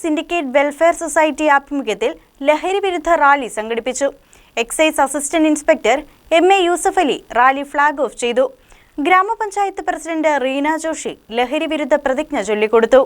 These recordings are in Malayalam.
സിൻഡിക്കേറ്റ് വെൽഫെയർ സൊസൈറ്റി ആഭിമുഖ്യത്തിൽ ലഹരി വിരുദ്ധ റാലി സംഘടിപ്പിച്ചു. Excise assistant inspector MA Yusuf Ali rally flag off ചെയ്തു. ഗ്രാമപഞ്ചായത്ത് പ്രസിഡന്റ് റീന ജോഷി ലഹരി വിരുദ്ധ പ്രതിജ്ഞ ചൊല്ലിക്കൊടുത്തു.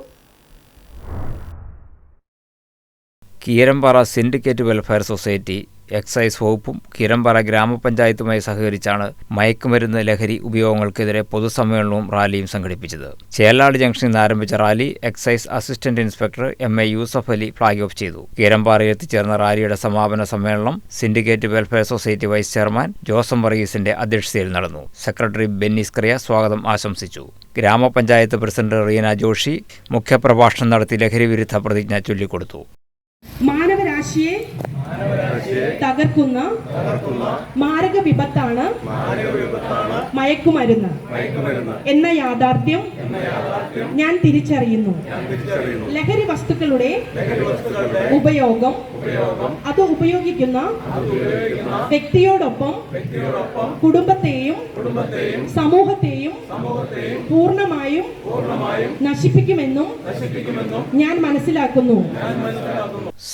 Keerampara syndicate welfare society, excise വകുപ്പും കീരമ്പാറ ഗ്രാമപഞ്ചായത്തുമായി സഹകരിച്ചാണ് മയക്കുമരുന്ന് ലഹരി ഉപയോഗങ്ങൾക്കെതിരെ പൊതുസമ്മേളനവും റാലിയും സംഘടിപ്പിച്ചത്. ചേലാട് ജംഗ്ഷനിൽ നിന്ന് ആരംഭിച്ച rally excise assistant inspector MA Yusuf Ali flag off ചെയ്തു. കീരമ്പാറയിൽ എത്തിച്ചേർന്ന റാലിയുടെ സമാപന സമ്മേളനം syndicate welfare society vice chairman Josam വർഗീസിന്റെ അധ്യക്ഷതയിൽ നടന്നു. സെക്രട്ടറി ബെന്നിസ്കറിയ സ്വാഗതം ആശംസിച്ചു. ഗ്രാമപഞ്ചായത്ത് പ്രസിഡന്റ് റീന ജോഷി മുഖ്യപ്രഭാഷണം നടത്തി ലഹരി വിരുദ്ധ പ്രതിജ്ഞ ചൊല്ലിക്കൊടുത്തു. മാനവരാശിയെ തകർക്കുന്ന മാരക വിപത്താണ് മയക്കുമരുന്ന് എന്ന യാഥാർത്ഥ്യം ഞാൻ തിരിച്ചറിയുന്നു. ലഹരി വസ്തുക്കളുടെ ഉപയോഗം അത് ഉപയോഗിക്കുന്ന വ്യക്തിയോടൊപ്പം കുടുംബത്തെയും സമൂഹത്തെയും പൂർണ്ണമായും നശിപ്പിക്കുമെന്നും ഞാൻ മനസ്സിലാക്കുന്നു.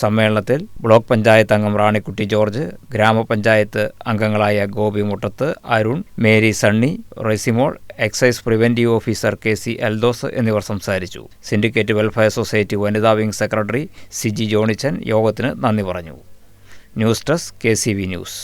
സമ്മേളനത്തിൽ ബ്ലോക്ക് പഞ്ചായത്ത് അംഗം റാണിക്കുട്ടി ജോർജ്, ഗ്രാമപഞ്ചായത്ത് അംഗങ്ങളായ Gopi Muttath, Arun, Mary Sunny, Resimol, excise preventive officer KC Eldhose എന്നിവർ സംസാരിച്ചു. സിൻഡിക്കേറ്റ് വെൽഫെയർ സൊസൈറ്റി വനിതാ വിംഗ് സെക്രട്ടറി സിജി ജോണിച്ചൻ യോഗത്തിന് നന്ദി പറഞ്ഞു. News desk KCV news.